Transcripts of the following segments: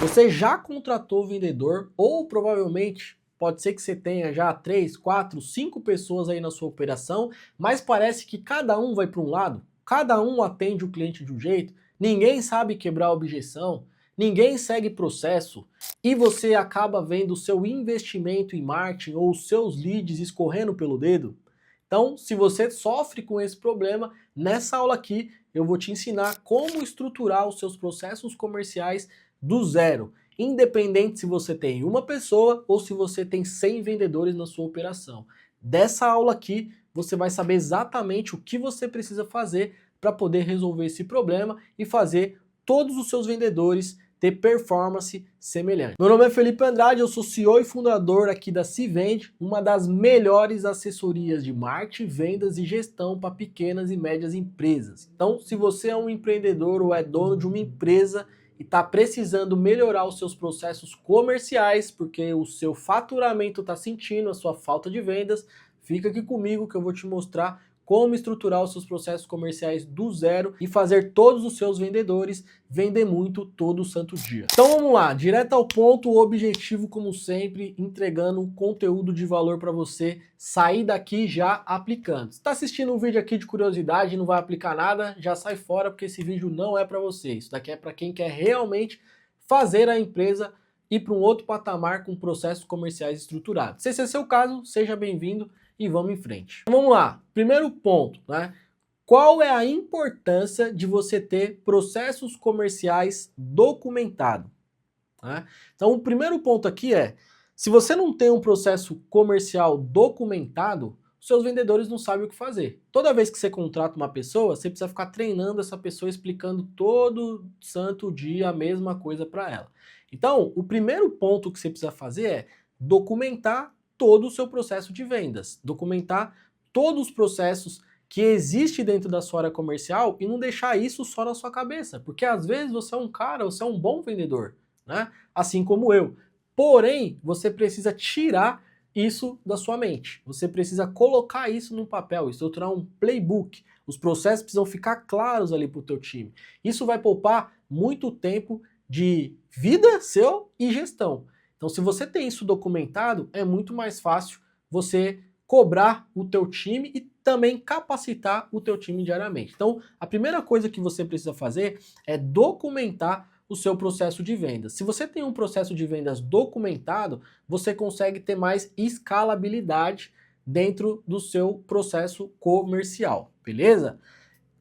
Você já contratou vendedor ou provavelmente pode ser que você tenha já 3, 4, 5 pessoas aí na sua operação, mas parece que cada um vai para um lado, cada um atende o cliente de um jeito, ninguém sabe quebrar a objeção, ninguém segue processo e você acaba vendo o seu investimento em marketing ou os seus leads escorrendo pelo dedo. Então, se você sofre com esse problema, nessa aula aqui eu vou te ensinar como estruturar os seus processos comerciais do zero, independente se você tem uma pessoa ou se você tem 100 vendedores na sua operação. Dessa aula aqui, você vai saber exatamente o que você precisa fazer para poder resolver esse problema e fazer todos os seus vendedores ter performance semelhante. Meu nome é Felipe Andrade, eu sou CEO e fundador aqui da Cvende, uma das melhores assessorias de marketing, vendas e gestão para pequenas e médias empresas. Então, se você é um empreendedor ou é dono de uma empresa e está precisando melhorar os seus processos comerciais, porque o seu faturamento está sentindo a sua falta de vendas, fica aqui comigo que eu vou te mostrar como estruturar os seus processos comerciais do zero e fazer todos os seus vendedores vender muito todo santo dia. Então vamos lá, direto ao ponto, o objetivo como sempre, entregando um conteúdo de valor para você sair daqui já aplicando. Se está assistindo um vídeo aqui de curiosidade e não vai aplicar nada, já sai fora porque esse vídeo não é para você. Isso daqui é para quem quer realmente fazer a empresa ir para um outro patamar com processos comerciais estruturados. Se esse é seu caso, seja bem-vindo e vamos em frente. Então, vamos lá, primeiro ponto, né? Qual é a importância de você ter processos comerciais documentados? Né? Então o primeiro ponto aqui é, se você não tem um processo comercial documentado, seus vendedores não sabem o que fazer. Toda vez que você contrata uma pessoa, você precisa ficar treinando essa pessoa, explicando todo santo dia a mesma coisa para ela. Então, o primeiro ponto que você precisa fazer é documentar todo o seu processo de vendas, documentar todos os processos que existem dentro da sua área comercial e não deixar isso só na sua cabeça, porque às vezes você é um cara, você é um bom vendedor, né? Assim como eu. Porém, você precisa tirar isso da sua mente. Você precisa colocar isso no papel, estruturar um playbook. Os processos precisam ficar claros ali para o teu time. Isso vai poupar muito tempo de vida seu e gestão. Então, se você tem isso documentado, é muito mais fácil você cobrar o teu time e também capacitar o teu time diariamente. Então, a primeira coisa que você precisa fazer é documentar o seu processo de vendas. Se você tem um processo de vendas documentado, você consegue ter mais escalabilidade dentro do seu processo comercial, beleza?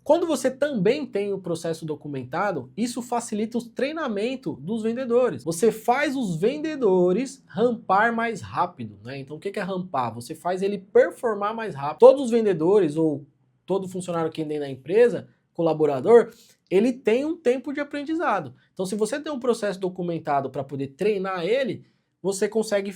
Quando você também tem o processo documentado, isso facilita o treinamento dos vendedores. Você faz os vendedores rampar mais rápido, né? Então o que é rampar? Você faz ele performar mais rápido. Todos os vendedores ou todo funcionário que tem na empresa, colaborador, ele tem um tempo de aprendizado. Então se você tem um processo documentado para poder treinar ele, você consegue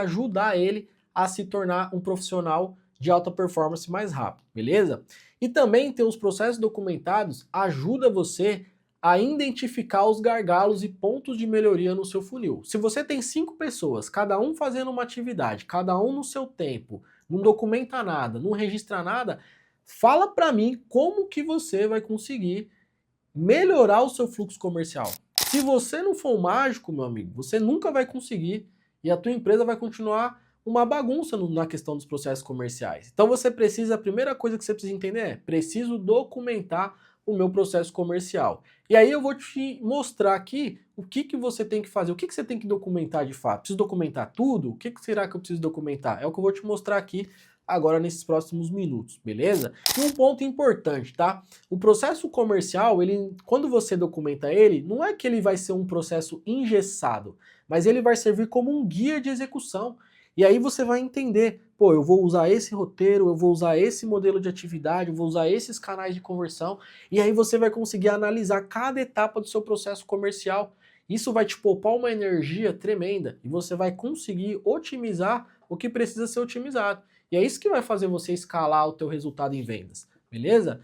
ajudar ele a se tornar um profissional de alta performance mais rápido, beleza? E também ter os processos documentados ajuda você a identificar os gargalos e pontos de melhoria no seu funil. Se você tem 5 pessoas, cada um fazendo uma atividade, cada um no seu tempo, não documenta nada, não registra nada, fala para mim como que você vai conseguir melhorar o seu fluxo comercial. Se você não for um mágico, meu amigo, você nunca vai conseguir e a tua empresa vai continuar uma bagunça na questão dos processos comerciais. Então você precisa, a primeira coisa que você precisa entender é, preciso documentar o meu processo comercial. E aí eu vou te mostrar aqui o que você tem que fazer, o que você tem que documentar de fato. Preciso documentar tudo? O que será que eu preciso documentar? É o que eu vou te mostrar aqui agora nesses próximos minutos, beleza? E um ponto importante, tá? O processo comercial, quando você documenta ele, não é que ele vai ser um processo engessado, mas ele vai servir como um guia de execução. E aí você vai entender, pô, eu vou usar esse roteiro, eu vou usar esse modelo de atividade, eu vou usar esses canais de conversão, e aí você vai conseguir analisar cada etapa do seu processo comercial. Isso vai te poupar uma energia tremenda e você vai conseguir otimizar o que precisa ser otimizado. E é isso que vai fazer você escalar o teu resultado em vendas, beleza?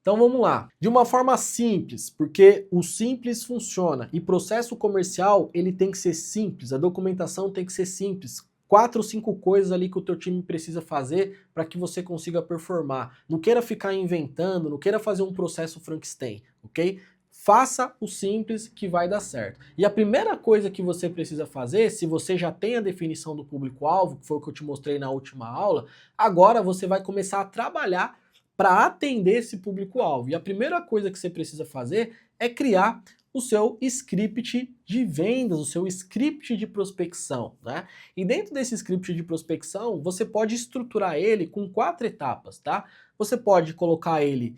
Então vamos lá, de uma forma simples, porque o simples funciona e processo comercial ele tem que ser simples, a documentação tem que ser simples. 4 ou 5 coisas ali que o teu time precisa fazer para que você consiga performar. Não queira ficar inventando, não queira fazer um processo Frankenstein, ok? Faça o simples que vai dar certo. E a primeira coisa que você precisa fazer, se você já tem a definição do público-alvo, que foi o que eu te mostrei na última aula, agora você vai começar a trabalhar para atender esse público-alvo. E a primeira coisa que você precisa fazer é criar o seu script de vendas, o seu script de prospecção, né? E dentro desse script de prospecção, você pode estruturar ele com 4 etapas, tá? Você pode colocar ele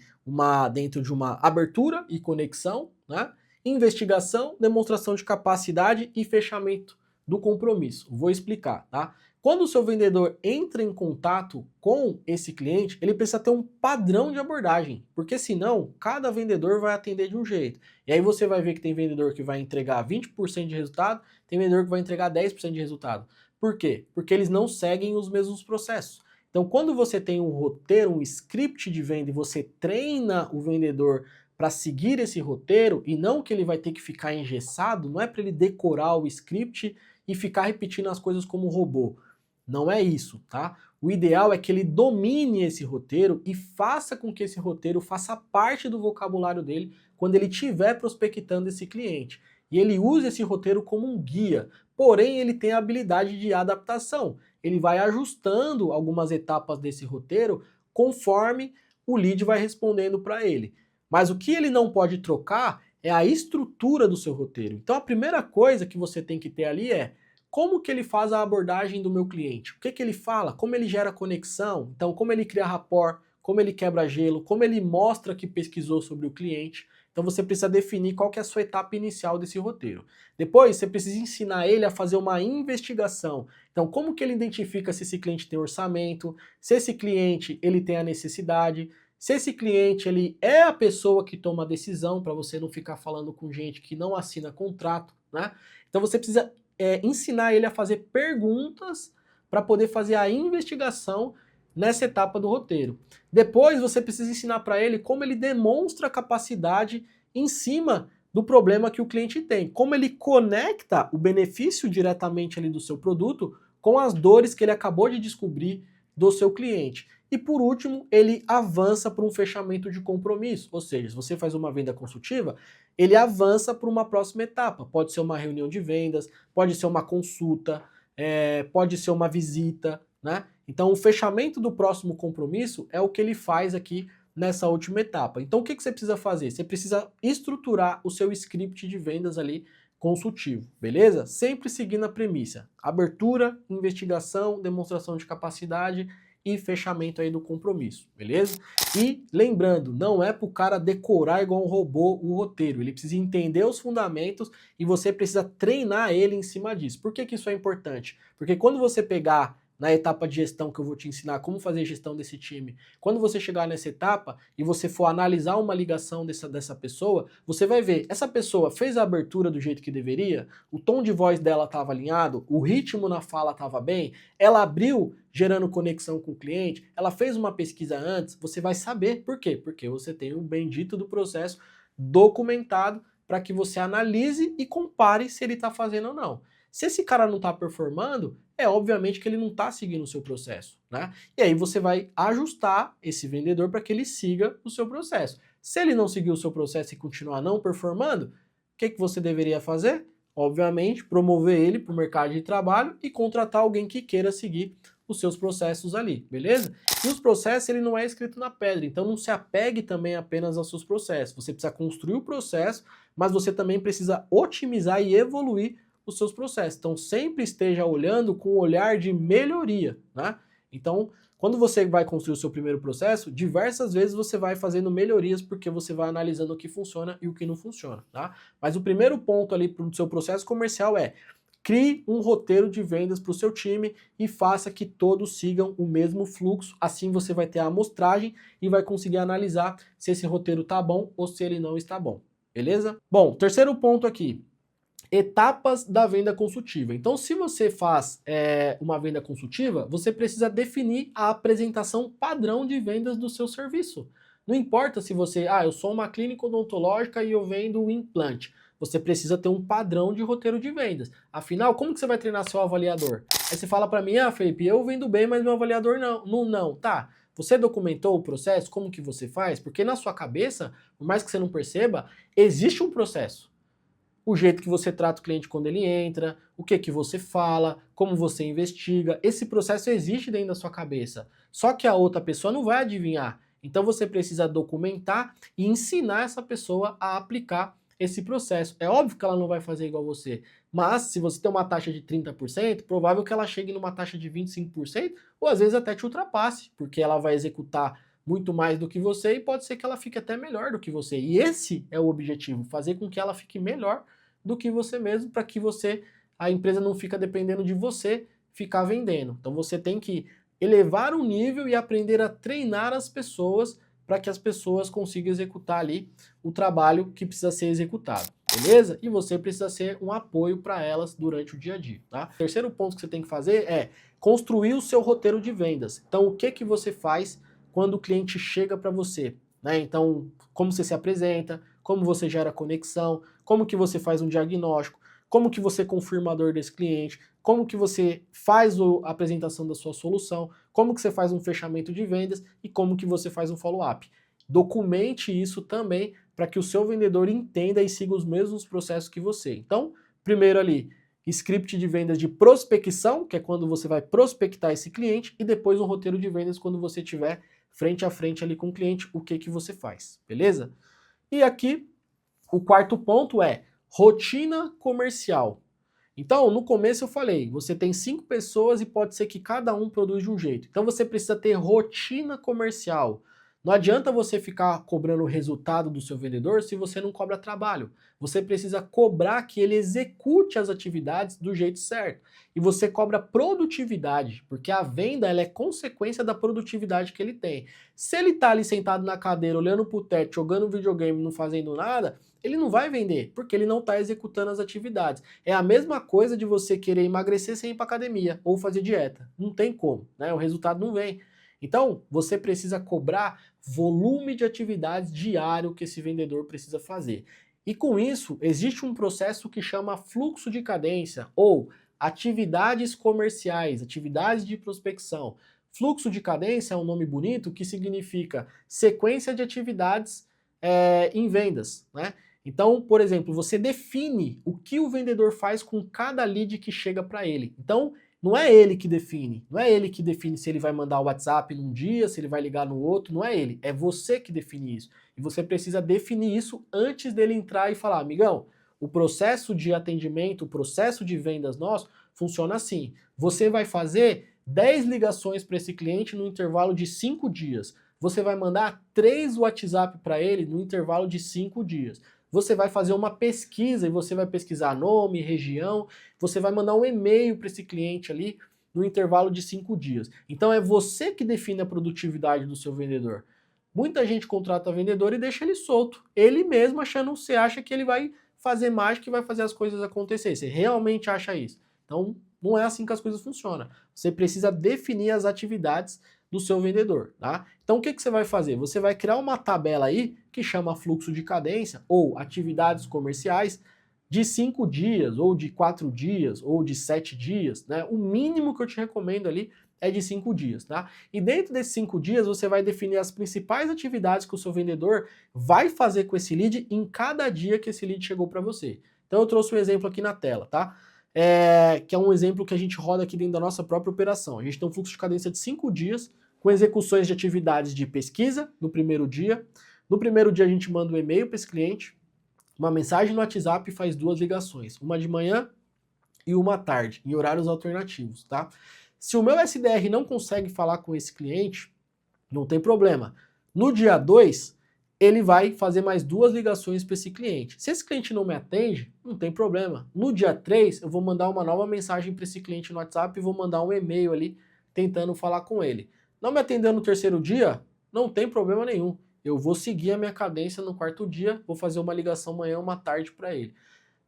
dentro de uma abertura e conexão, né? Investigação, demonstração de capacidade e fechamento do compromisso. Vou explicar, tá? Quando o seu vendedor entra em contato com esse cliente, ele precisa ter um padrão de abordagem, porque senão cada vendedor vai atender de um jeito. E aí você vai ver que tem vendedor que vai entregar 20% de resultado, tem vendedor que vai entregar 10% de resultado. Por quê? Porque eles não seguem os mesmos processos. Então, quando você tem um roteiro, um script de venda e você treina o vendedor para seguir esse roteiro e não que ele vai ter que ficar engessado, não é para ele decorar o script e ficar repetindo as coisas como um robô. Não é isso, tá? O ideal é que ele domine esse roteiro e faça com que esse roteiro faça parte do vocabulário dele quando ele estiver prospectando esse cliente. E ele use esse roteiro como um guia, porém ele tem a habilidade de adaptação. Ele vai ajustando algumas etapas desse roteiro conforme o lead vai respondendo para ele. Mas o que ele não pode trocar é a estrutura do seu roteiro. Então a primeira coisa que você tem que ter ali é como que ele faz a abordagem do meu cliente? O que que ele fala? Como ele gera conexão? Então, como ele cria rapport? Como ele quebra gelo? Como ele mostra que pesquisou sobre o cliente? Então, você precisa definir qual que é a sua etapa inicial desse roteiro. Depois, você precisa ensinar ele a fazer uma investigação. Então, como que ele identifica se esse cliente tem orçamento? Se esse cliente ele tem a necessidade? Se esse cliente ele é a pessoa que toma a decisão, para você não ficar falando com gente que não assina contrato, né? Então, você precisa ensinar ele a fazer perguntas para poder fazer a investigação nessa etapa do roteiro. Depois você precisa ensinar para ele como ele demonstra capacidade em cima do problema que o cliente tem, como ele conecta o benefício diretamente ali do seu produto com as dores que ele acabou de descobrir do seu cliente. E por último, ele avança para um fechamento de compromisso, ou seja, se você faz uma venda consultiva, ele avança para uma próxima etapa. Pode ser uma reunião de vendas, pode ser uma consulta, pode ser uma visita, né? Então o fechamento do próximo compromisso é o que ele faz aqui nessa última etapa. Então o que você precisa fazer? Você precisa estruturar o seu script de vendas ali consultivo, beleza? Sempre seguindo a premissa: abertura, investigação, demonstração de capacidade e fechamento aí do compromisso, beleza? E lembrando, não é pro cara decorar igual um robô o roteiro, ele precisa entender os fundamentos e você precisa treinar ele em cima disso. Por que que isso é importante? Porque quando você pegar na etapa de gestão que eu vou te ensinar como fazer gestão desse time, quando você chegar nessa etapa e você for analisar uma ligação dessa pessoa, você vai ver, essa pessoa fez a abertura do jeito que deveria, o tom de voz dela estava alinhado, o ritmo na fala estava bem, ela abriu gerando conexão com o cliente, ela fez uma pesquisa antes, você vai saber por quê? Porque você tem o bendito do processo documentado para que você analise e compare se ele está fazendo ou não. Se esse cara não está performando, é obviamente que ele não está seguindo o seu processo, né? E aí você vai ajustar esse vendedor para que ele siga o seu processo. Se ele não seguir o seu processo e continuar não performando, o que que você deveria fazer? Obviamente, promover ele para o mercado de trabalho e contratar alguém que queira seguir os seus processos ali, beleza? E os processos, ele não é escrito na pedra, então não se apegue também apenas aos seus processos. Você precisa construir o processo, mas você também precisa otimizar e evoluir os seus processos. Então sempre esteja olhando com um olhar de melhoria, né? Então, quando você vai construir o seu primeiro processo, diversas vezes você vai fazendo melhorias porque você vai analisando o que funciona e o que não funciona, tá? Mas o primeiro ponto ali para o seu processo comercial é: crie um roteiro de vendas para o seu time e faça que todos sigam o mesmo fluxo. Assim você vai ter a amostragem e vai conseguir analisar se esse roteiro está bom ou se ele não está bom, beleza? Bom, terceiro ponto aqui: etapas da venda consultiva. Então, se você faz uma venda consultiva, você precisa definir a apresentação padrão de vendas do seu serviço. Não importa se você, eu sou uma clínica odontológica e eu vendo um implante. Você precisa ter um padrão de roteiro de vendas. Afinal, como que você vai treinar seu avaliador? Aí você fala para mim, Felipe, eu vendo bem, mas meu avaliador não. Tá, Você documentou o processo? Como que você faz? Porque na sua cabeça, por mais que você não perceba, existe um processo. O jeito que você trata o cliente quando ele entra, o que que você fala, como você investiga, esse processo existe dentro da sua cabeça. Só que a outra pessoa não vai adivinhar. Então você precisa documentar e ensinar essa pessoa a aplicar esse processo. É óbvio que ela não vai fazer igual você, mas se você tem uma taxa de 30%, provável que ela chegue numa taxa de 25% ou às vezes até te ultrapasse, porque ela vai executar muito mais do que você e pode ser que ela fique até melhor do que você. E esse é o objetivo, fazer com que ela fique melhor do que você mesmo, para que a empresa não fica dependendo de você ficar vendendo. Então você tem que elevar o nível e aprender a treinar as pessoas para que as pessoas consigam executar ali o trabalho que precisa ser executado, beleza? E você precisa ser um apoio para elas durante o dia a dia, tá? O terceiro ponto que você tem que fazer é construir o seu roteiro de vendas. Então o que que você faz quando o cliente chega para você, né? Então, como você se apresenta, como você gera conexão, como que você faz um diagnóstico, como que você confirma a dor desse cliente, como que você faz a apresentação da sua solução, como que você faz um fechamento de vendas e como que você faz um follow-up. Documente isso também para que o seu vendedor entenda e siga os mesmos processos que você. Então, primeiro ali, script de vendas de prospecção, que é quando você vai prospectar esse cliente, e depois um roteiro de vendas quando você tiver frente a frente ali com o cliente, o que que você faz, beleza? E aqui, o quarto ponto é rotina comercial. Então, no começo eu falei, você tem 5 pessoas e pode ser que cada um produz de um jeito. Então você precisa ter rotina comercial. Não adianta você ficar cobrando o resultado do seu vendedor se você não cobra trabalho. Você precisa cobrar que ele execute as atividades do jeito certo. E você cobra produtividade, porque a venda ela é consequência da produtividade que ele tem. Se ele está ali sentado na cadeira, olhando para o teto, jogando videogame, não fazendo nada, ele não vai vender, porque ele não está executando as atividades. É a mesma coisa de você querer emagrecer sem ir para academia ou fazer dieta. Não tem como, né? O resultado não vem. Então, você precisa cobrar volume de atividades diário que esse vendedor precisa fazer. E com isso, existe um processo que chama fluxo de cadência ou atividades comerciais, atividades de prospecção. Fluxo de cadência é um nome bonito que significa sequência de atividades em vendas, né? Então, por exemplo, você define o que o vendedor faz com cada lead que chega para ele. Então, não é ele que define, não é ele que define se ele vai mandar o WhatsApp num dia, se ele vai ligar no outro, não é ele, é você que define isso. E você precisa definir isso antes dele entrar e falar, amigão, o processo de atendimento, o processo de vendas nosso funciona assim. Você vai fazer 10 ligações para esse cliente no intervalo de 5 dias. Você vai mandar 3 WhatsApp para ele no intervalo de 5 dias. Você vai fazer uma pesquisa e você vai pesquisar nome, região, você vai mandar um e-mail para esse cliente ali no intervalo de 5 dias. Então é você que define a produtividade do seu vendedor. Muita gente contrata vendedor e deixa ele solto. Ele mesmo achando, você acha que ele vai fazer mágica e vai fazer as coisas acontecer. Você realmente acha isso? Então não é assim que as coisas funcionam. Você precisa definir as atividades do seu vendedor, tá? Então o que que você vai fazer? Você vai criar uma tabela aí que chama fluxo de cadência ou atividades comerciais de 5 dias, ou de 4 dias, ou de 7 dias, né? O mínimo que eu te recomendo ali é de 5 dias, tá? E dentro desses 5 dias você vai definir as principais atividades que o seu vendedor vai fazer com esse lead em cada dia que esse lead chegou para você. Então eu trouxe um exemplo aqui na tela, tá? Que é um exemplo que a gente roda aqui dentro da nossa própria operação. A gente tem um fluxo de cadência de 5 dias, com execuções de atividades de pesquisa no primeiro dia. No primeiro dia a gente manda um e-mail para esse cliente, uma mensagem no WhatsApp e faz 2 ligações, uma de manhã e uma à tarde, em horários alternativos, tá? Se o meu SDR não consegue falar com esse cliente, não tem problema. No dia 2, ele vai fazer mais 2 ligações para esse cliente. Se esse cliente não me atende, não tem problema. No dia 3, eu vou mandar uma nova mensagem para esse cliente no WhatsApp e vou mandar um e-mail ali tentando falar com ele. Não me atendeu no terceiro dia? Não tem problema nenhum. Eu vou seguir a minha cadência no quarto dia, vou fazer uma ligação amanhã, uma tarde para ele.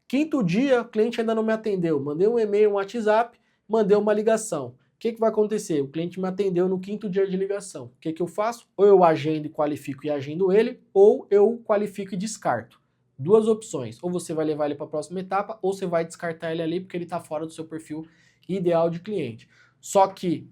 Quinto dia, o cliente ainda não me atendeu. Mandei um e-mail, um WhatsApp, mandei uma ligação. O que vai acontecer? O cliente me atendeu no quinto dia de ligação. O que eu faço? Ou eu agendo e qualifico e agendo ele, ou eu qualifico e descarto. 2 opções. Ou você vai levar ele para a próxima etapa, ou você vai descartar ele ali porque ele está fora do seu perfil ideal de cliente. Só que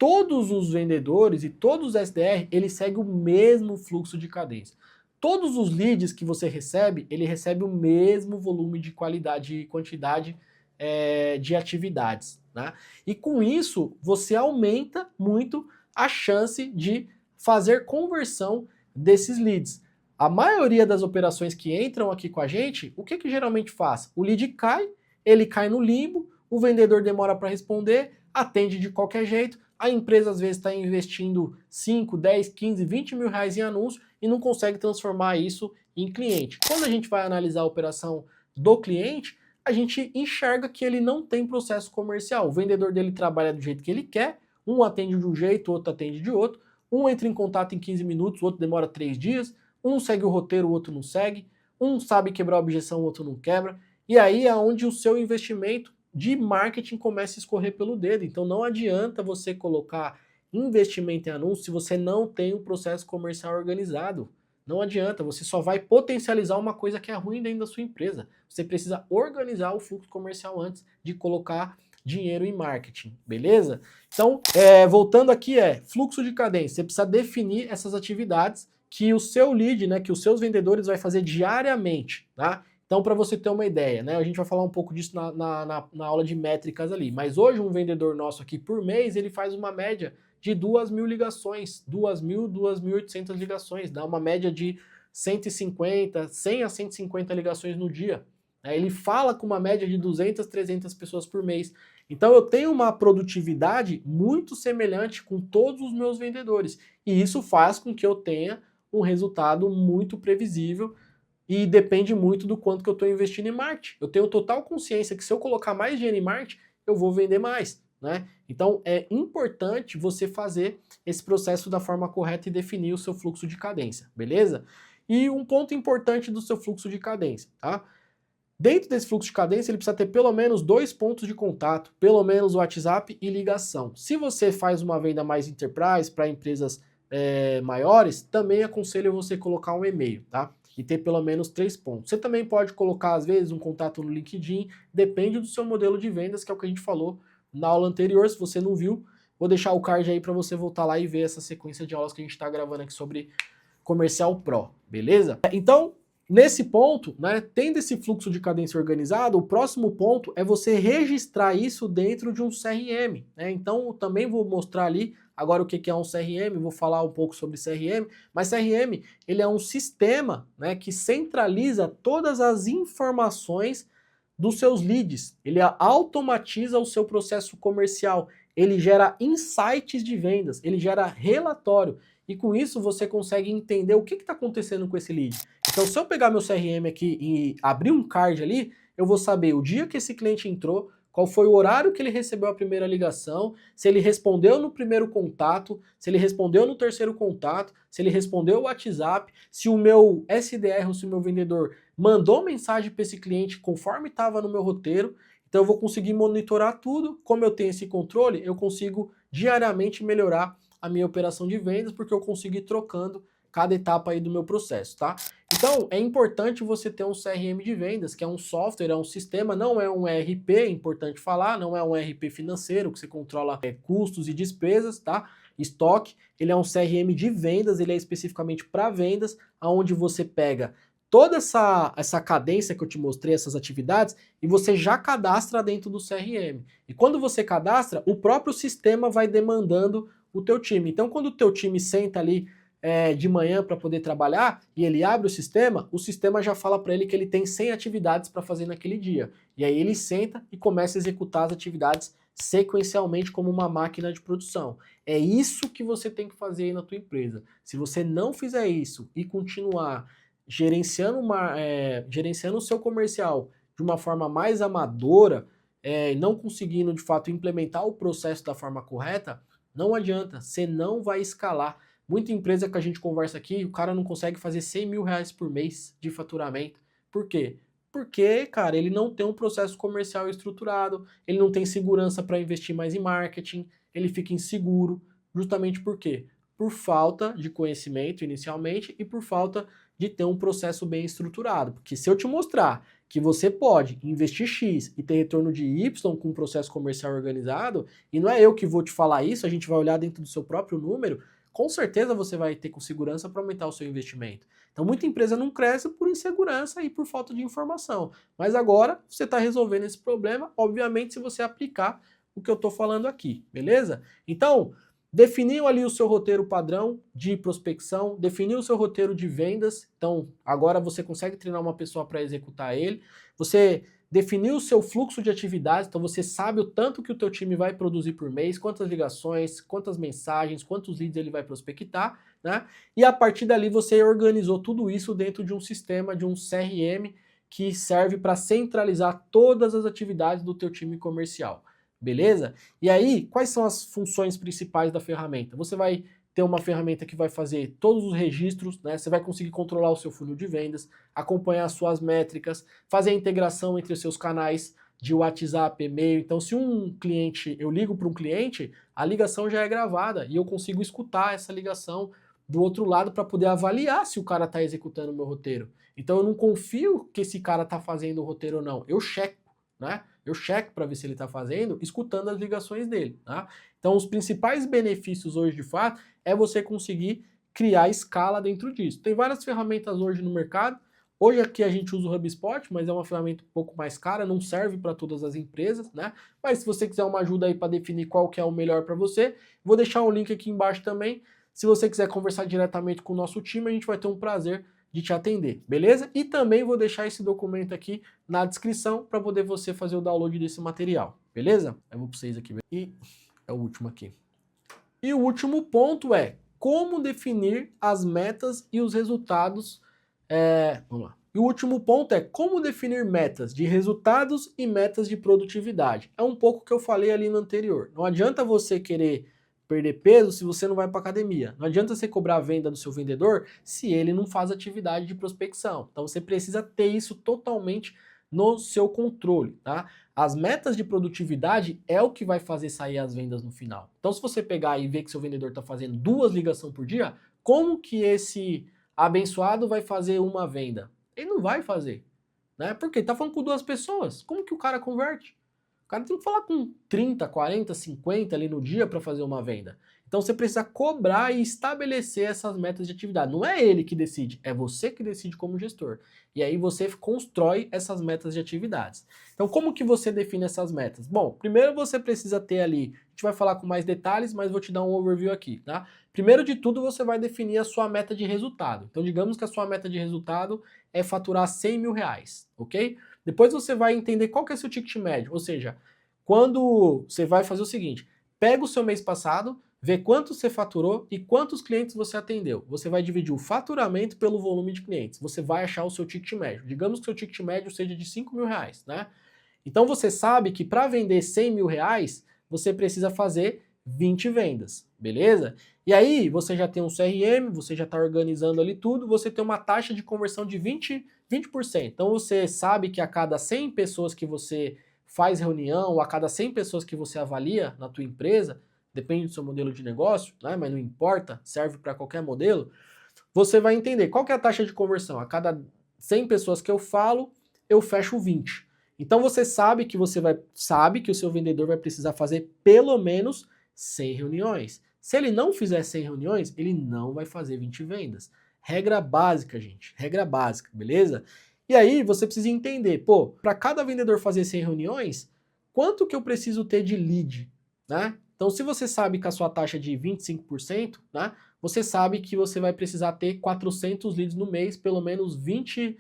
todos os vendedores e todos os SDR, eles seguem o mesmo fluxo de cadência. Todos os leads que você recebe, ele recebe o mesmo volume de qualidade e quantidade de atividades, né? E com isso, você aumenta muito a chance de fazer conversão desses leads. A maioria das operações que entram aqui com a gente, o que geralmente faz? O lead cai, ele cai no limbo, o vendedor demora para responder, atende de qualquer jeito, a empresa às vezes está investindo 5, 10, 15, 20 mil reais em anúncio e não consegue transformar isso em cliente. Quando a gente vai analisar a operação do cliente, a gente enxerga que ele não tem processo comercial. O vendedor dele trabalha do jeito que ele quer, um atende de um jeito, outro atende de outro, um entra em contato em 15 minutos, o outro demora 3 dias, um segue o roteiro, o outro não segue, um sabe quebrar a objeção, o outro não quebra, e aí é onde o seu investimento de marketing começa a escorrer pelo dedo. Então não adianta você colocar investimento em anúncio se você não tem um processo comercial organizado. Não adianta, você só vai potencializar uma coisa que é ruim dentro da sua empresa. Você precisa organizar o fluxo comercial antes de colocar dinheiro em marketing, beleza? Então, voltando aqui, fluxo de cadência. Você precisa definir essas atividades que o seu lead, né, que os seus vendedores vai fazer diariamente, tá? Então, para você ter uma ideia, né, a gente vai falar um pouco disso na aula de métricas ali, mas hoje um vendedor nosso aqui por mês, ele faz uma média de 2.000 ligações, 2.000, 2.800 ligações, dá uma média de 150, 100 a 150 ligações no dia. Ele fala com uma média de 200, 300 pessoas por mês. Então eu tenho uma produtividade muito semelhante com todos os meus vendedores. E isso faz com que eu tenha um resultado muito previsível e depende muito do quanto que eu estou investindo em marketing. Eu tenho total consciência que se eu colocar mais dinheiro em marketing, eu vou vender mais, né? Então é importante você fazer esse processo da forma correta e definir o seu fluxo de cadência, beleza? E um ponto importante do seu fluxo de cadência, tá? Dentro desse fluxo de cadência, ele precisa ter pelo menos 2 pontos de contato, pelo menos o WhatsApp e ligação. Se você faz uma venda mais enterprise para empresas maiores, também aconselho você colocar um e-mail, tá? E ter pelo menos 3 pontos. Você também pode colocar, às vezes, um contato no LinkedIn, depende do seu modelo de vendas, que é o que a gente falou na aula anterior. Se você não viu, vou deixar o card aí para você voltar lá e ver essa sequência de aulas que a gente está gravando aqui sobre Comercial Pro, beleza? Então, nesse ponto, né, tendo esse fluxo de cadência organizado, o próximo ponto é você registrar isso dentro de um CRM, né? Então, também vou mostrar ali agora o que é um CRM, vou falar um pouco sobre CRM, mas CRM, ele é um sistema, né, que centraliza todas as informações dos seus leads, ele automatiza o seu processo comercial, ele gera insights de vendas, ele gera relatório, e com isso você consegue entender o que está acontecendo com esse lead. Então, se eu pegar meu CRM aqui e abrir um card ali, eu vou saber o dia que esse cliente entrou, qual foi o horário que ele recebeu a primeira ligação, se ele respondeu no primeiro contato, se ele respondeu no terceiro contato, se ele respondeu o WhatsApp, se o meu SDR ou se o meu vendedor mandou mensagem para esse cliente conforme estava no meu roteiro. Então eu vou conseguir monitorar tudo. Como eu tenho esse controle, eu consigo diariamente melhorar a minha operação de vendas, porque eu consigo ir trocando cada etapa aí do meu processo, tá? Então, é importante você ter um CRM de vendas, que é um software, é um sistema, não é um ERP, é importante falar, não é um ERP financeiro, que você controla custos e despesas, tá? Estoque, ele é um CRM de vendas, ele é especificamente para vendas, onde você pega toda essa cadência que eu te mostrei, essas atividades, e você já cadastra dentro do CRM. E quando você cadastra, o próprio sistema vai demandando o teu time. Então, quando o teu time senta ali de manhã para poder trabalhar e ele abre o sistema já fala para ele que ele tem 100 atividades para fazer naquele dia. E aí ele senta e começa a executar as atividades sequencialmente como uma máquina de produção. É isso que você tem que fazer aí na tua empresa. Se você não fizer isso e continuar gerenciando o seu comercial de uma forma mais amadora, não conseguindo de fato implementar o processo da forma correta, não adianta, você não vai escalar. Muita empresa que a gente conversa aqui, o cara não consegue fazer 100 mil reais por mês de faturamento. Por quê? Porque, cara, ele não tem um processo comercial estruturado, ele não tem segurança para investir mais em marketing, ele fica inseguro. Justamente por quê? Por falta de conhecimento inicialmente e por falta de ter um processo bem estruturado. Porque se eu te mostrar que você pode investir X e ter retorno de Y com um processo comercial organizado, e não é eu que vou te falar isso, a gente vai olhar dentro do seu próprio número, com certeza você vai ter com segurança para aumentar o seu investimento. Então muita empresa não cresce por insegurança e por falta de informação. Mas agora você está resolvendo esse problema, obviamente, se você aplicar o que eu estou falando aqui, beleza? Então, definiu ali o seu roteiro padrão de prospecção, definiu o seu roteiro de vendas, então agora você consegue treinar uma pessoa para executar ele, você definiu o seu fluxo de atividades, então você sabe o tanto que o teu time vai produzir por mês, quantas ligações, quantas mensagens, quantos leads ele vai prospectar, né? E a partir dali você organizou tudo isso dentro de um sistema, de um CRM, que serve para centralizar todas as atividades do teu time comercial. Beleza? E aí, quais são as funções principais da ferramenta? Você vai ter uma ferramenta que vai fazer todos os registros, né? Você vai conseguir controlar o seu funil de vendas, acompanhar as suas métricas, fazer a integração entre os seus canais de WhatsApp, e-mail. Então, se eu ligo para um cliente, a ligação já é gravada e eu consigo escutar essa ligação do outro lado para poder avaliar se o cara está executando o meu roteiro. Então, eu não confio que esse cara está fazendo o roteiro ou não. Eu checo, né? Eu checo para ver se ele está fazendo, escutando as ligações dele, tá? Então, os principais benefícios hoje, de fato, é você conseguir criar escala dentro disso. Tem várias ferramentas hoje no mercado. Hoje aqui a gente usa o HubSpot, mas é uma ferramenta um pouco mais cara, não serve para todas as empresas, né? Mas se você quiser uma ajuda aí para definir qual que é o melhor para você, vou deixar um link aqui embaixo também. Se você quiser conversar diretamente com o nosso time, a gente vai ter um prazer de te atender, beleza? E também vou deixar esse documento aqui na descrição para poder você fazer o download desse material, beleza? Eu vou para vocês aqui. E é o último aqui. E o último ponto é como definir as metas e os resultados. Vamos lá. E o último ponto é como definir metas de resultados e metas de produtividade. É um pouco que eu falei ali no anterior. Não adianta você querer perder peso se você não vai para academia. Não adianta você cobrar a venda do seu vendedor se ele não faz atividade de prospecção. Então você precisa ter isso totalmente no seu controle, tá? As metas de produtividade é o que vai fazer sair as vendas no final. Então se você pegar e ver que seu vendedor está fazendo 2 ligações por dia, como que esse abençoado vai fazer uma venda? Ele não vai fazer, né? Porque ele está falando com 2 pessoas. Como que o cara converte? O cara tem que falar com 30, 40, 50 ali no dia para fazer uma venda. Então você precisa cobrar e estabelecer essas metas de atividade. Não é ele que decide, é você que decide como gestor. E aí você constrói essas metas de atividades. Então como que você define essas metas? Bom, primeiro você precisa ter ali, a gente vai falar com mais detalhes, mas vou te dar um overview aqui, tá? Primeiro de tudo você vai definir a sua meta de resultado. Então digamos que a sua meta de resultado é faturar 100 mil reais, ok? Depois você vai entender qual que é o seu ticket médio, ou seja, quando você vai fazer o seguinte, pega o seu mês passado, vê quanto você faturou e quantos clientes você atendeu. Você vai dividir o faturamento pelo volume de clientes. Você vai achar o seu ticket médio. Digamos que o seu ticket médio seja de 5 mil reais, né? Então você sabe que para vender 100 mil reais, você precisa fazer 20 vendas, beleza? E aí você já tem um CRM, você já está organizando ali tudo, você tem uma taxa de conversão de 20%. Então você sabe que a cada 100 pessoas que você faz reunião, ou a cada 100 pessoas que você avalia na tua empresa, depende do seu modelo de negócio, né? Mas não importa, serve para qualquer modelo, você vai entender qual que é a taxa de conversão. A cada 100 pessoas que eu falo, eu fecho 20. Então você sabe que o seu vendedor vai precisar fazer pelo menos 100 reuniões. Se ele não fizer 100 reuniões, ele não vai fazer 20 vendas. Regra básica, gente. Regra básica, beleza? E aí você precisa entender, pô, para cada vendedor fazer 100 reuniões, quanto que eu preciso ter de lead, né? Então, se você sabe que a sua taxa é de 25%, né, você sabe que você vai precisar ter 400 leads no mês, pelo menos 20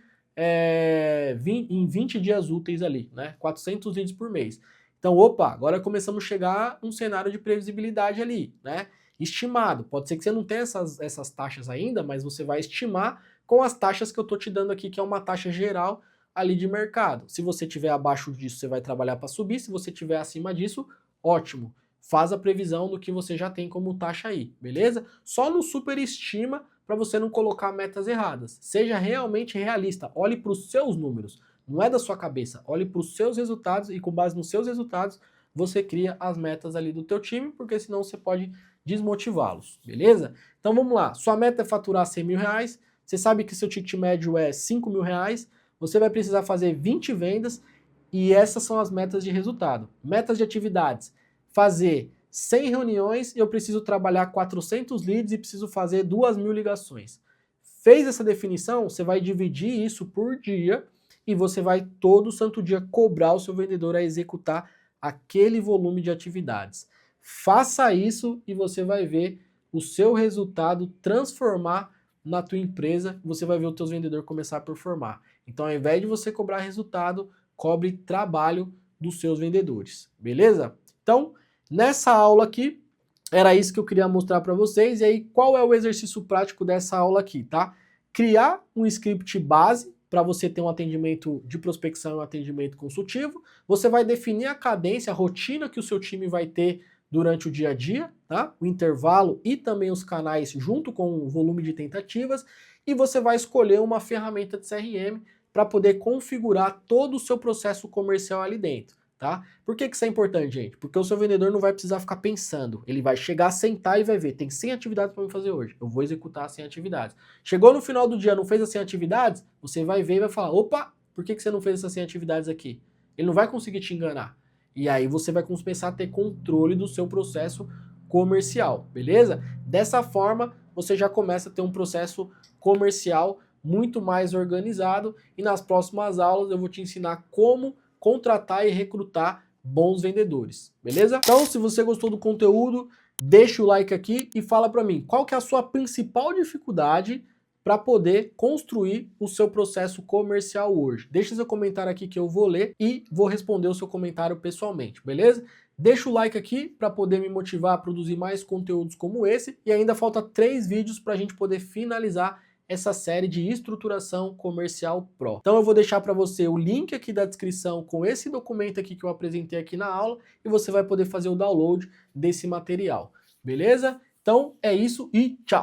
em 20 dias úteis ali, né? 400 leads por mês. Então, opa, agora começamos a chegar a um cenário de previsibilidade ali, né? Estimado. Pode ser que você não tenha essas taxas ainda, mas você vai estimar com as taxas que eu estou te dando aqui, que é uma taxa geral ali de mercado. Se você tiver abaixo disso, você vai trabalhar para subir. Se você tiver acima disso, ótimo. Faz a previsão do que você já tem como taxa aí, beleza? Só não superestima para você não colocar metas erradas. Seja realmente realista, olhe para os seus números, não é da sua cabeça. Olhe para os seus resultados e com base nos seus resultados, você cria as metas ali do teu time, porque senão você pode desmotivá-los, beleza? Então vamos lá, sua meta é faturar 100 mil reais, você sabe que seu ticket médio é 5 mil reais, você vai precisar fazer 20 vendas e essas são as metas de resultado. Metas de atividades, fazer 100 reuniões e eu preciso trabalhar 400 leads e preciso fazer 2.000 ligações. Fez essa definição, você vai dividir isso por dia e você vai todo santo dia cobrar o seu vendedor a executar aquele volume de atividades. Faça isso e você vai ver o seu resultado transformar na tua empresa, você vai ver os teus vendedores começar a performar. Então, ao invés de você cobrar resultado, cobre trabalho dos seus vendedores, beleza? Então, nessa aula aqui, era isso que eu queria mostrar para vocês. E aí, qual é o exercício prático dessa aula aqui, tá? Criar um script base para você ter um atendimento de prospecção e um atendimento consultivo. Você vai definir a cadência, a rotina que o seu time vai ter durante o dia a dia, tá? O intervalo e também os canais junto com o volume de tentativas. E você vai escolher uma ferramenta de CRM para poder configurar todo o seu processo comercial ali dentro, tá? Por que isso é importante, gente? Porque o seu vendedor não vai precisar ficar pensando. Ele vai chegar, sentar e vai ver, tem 100 atividades para me fazer hoje. Eu vou executar 100 atividades. Chegou no final do dia, não fez as 100 atividades? Você vai ver e vai falar, opa, por que você não fez essas 100 atividades aqui? Ele não vai conseguir te enganar. E aí você vai começar a ter controle do seu processo comercial, beleza? Dessa forma, você já começa a ter um processo comercial muito mais organizado e nas próximas aulas eu vou te ensinar como contratar e recrutar bons vendedores, beleza? Então, se você gostou do conteúdo, deixa o like aqui e fala para mim, qual que é a sua principal dificuldade para poder construir o seu processo comercial hoje? Deixa seu comentário aqui que eu vou ler e vou responder o seu comentário pessoalmente, beleza? Deixa o like aqui para poder me motivar a produzir mais conteúdos como esse e ainda falta 3 vídeos para a gente poder finalizar essa série de estruturação comercial pro. Então eu vou deixar para você o link aqui da descrição com esse documento aqui que eu apresentei aqui na aula e você vai poder fazer o download desse material, beleza? Então é isso e tchau!